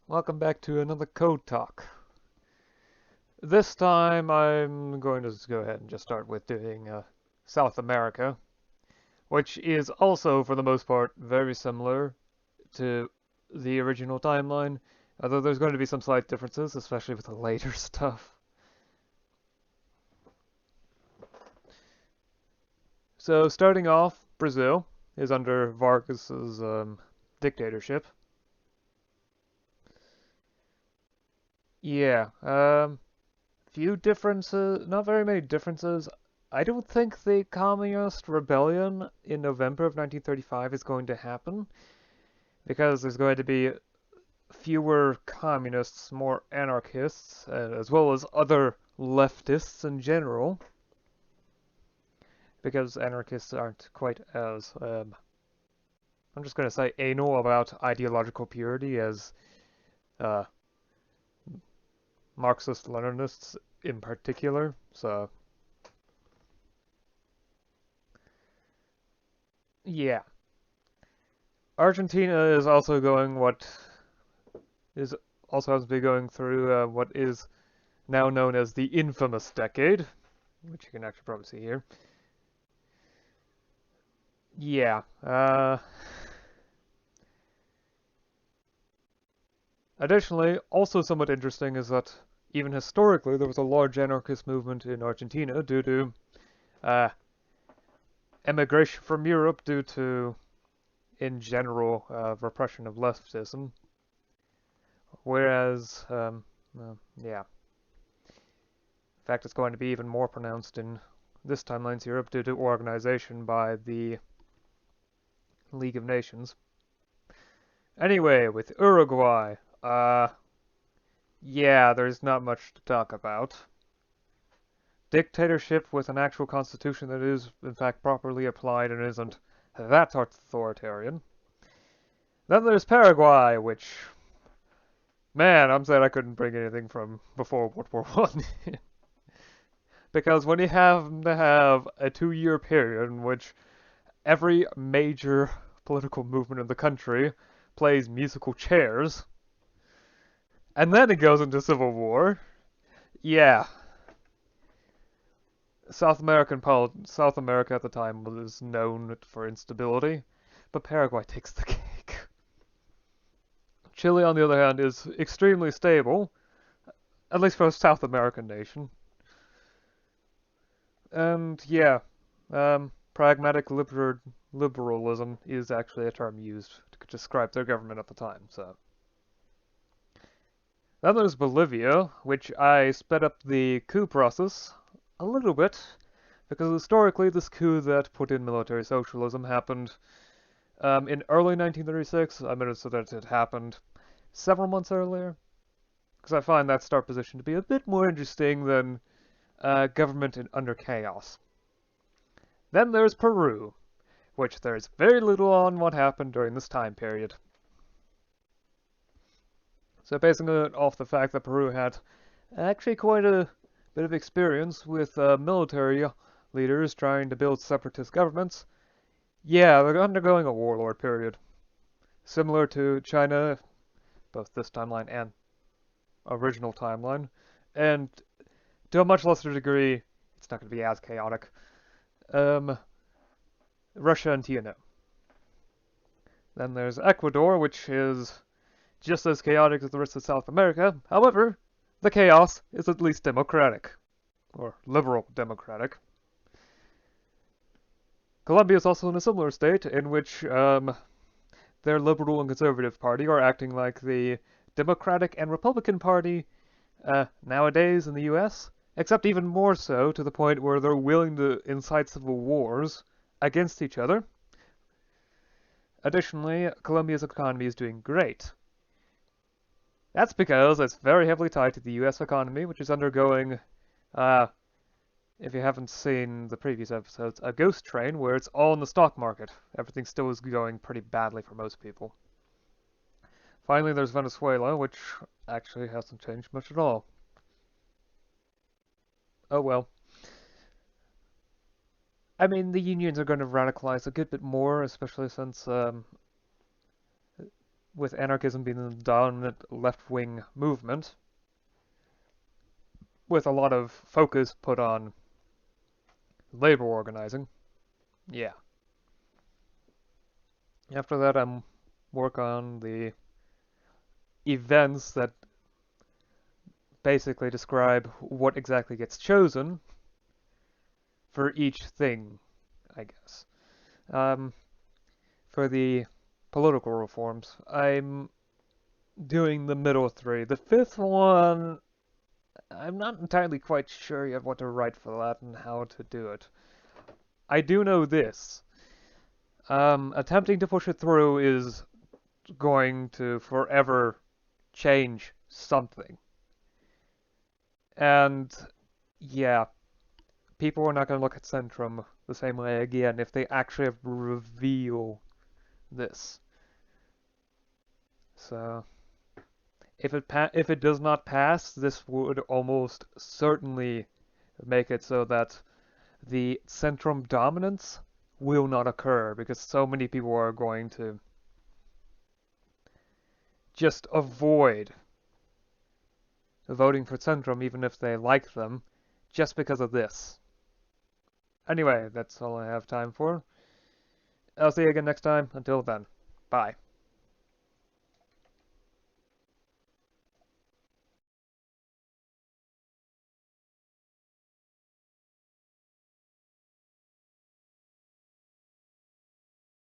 Welcome back to another Code Talk. This time I'm going to go ahead and just start with doing South America, which is also, for the most part, very similar to the original timeline, although there's going to be some slight differences, especially with the later stuff. So starting off, Brazil is under Vargas's dictatorship. Yeah, few differences, not very many differences. I don't think the communist rebellion in November of 1935 is going to happen because there's going to be fewer communists, more anarchists, as well as other leftists in general, because anarchists aren't quite as, I'm just going to say, anal about ideological purity as uh, Marxist-Leninists in particular. So, yeah. Argentina is also going what is also has been going through what is now known as the infamous decade, which you can actually probably see here. Yeah. Additionally, also somewhat interesting is that even historically there was a large anarchist movement in Argentina due to uh, emigration from Europe due to, in general, repression of leftism. Whereas, yeah, in fact, it's going to be even more pronounced in this timeline's Europe due to organization by the League of Nations. Anyway, with Uruguay, yeah, there's not much to talk about. Dictatorship with an actual constitution that is, in fact, properly applied and isn't that authoritarian. Then there's Paraguay, which, man, I'm sad I couldn't bring anything from before World War One. Because when you have to have a 2 year period in which every major political movement in the country plays musical chairs, and then it goes into civil war. Yeah, South America at the time was known for instability, but Paraguay takes the cake. Chile, on the other hand, is extremely stable, at least for a South American nation. And yeah, pragmatic liberalism is actually a term used to describe their government at the time. So then there's Bolivia, which I sped up the coup process a little bit because historically this coup that put in military socialism happened in early 1936. I mean, so that it happened several months earlier because I find that start position to be a bit more interesting than government under chaos. Then there's Peru, which there's very little on what happened during this time period. So basing it off the fact that Peru had actually quite a bit of experience with military leaders trying to build separatist governments, yeah, they're undergoing a warlord period. Similar to China, both this timeline and original timeline, and to a much lesser degree, it's not going to be as chaotic. Um, Russia and TNO. Then there's Ecuador, which is just as chaotic as the rest of South America. However, the chaos is at least democratic, or liberal democratic. Colombia is also in a similar state in which their liberal and conservative party are acting like the Democratic and Republican Party nowadays in the US, except even more so to the point where they're willing to incite civil wars against each other. Additionally, Colombia's economy is doing great. That's because it's very heavily tied to the US economy, which is undergoing, uh, if you haven't seen the previous episodes, a ghost train where it's all in the stock market. Everything still is going pretty badly for most people. Finally, there's Venezuela, which actually hasn't changed much at all. Oh well. I mean, the unions are going to radicalize a good bit more, especially since with anarchism being the dominant left-wing movement, with a lot of focus put on labor organizing. Yeah. After that, I'm work on the events that basically describe what exactly gets chosen for each thing, I guess. Um, for the political reforms, I'm doing the middle three. The fifth one, I'm not entirely quite sure yet what to write for that and how to do it. I do know this. Attempting to push it through is going to forever change something. And yeah, people are not going to look at Centrum the same way again if they actually reveal this. So if it does not pass, this would almost certainly make it so that the Centrum dominance will not occur because so many people are going to just avoid voting for Centrum even if they like them just because of this. Anyway, that's all I have time for. I'll see you again next time. Until then, bye.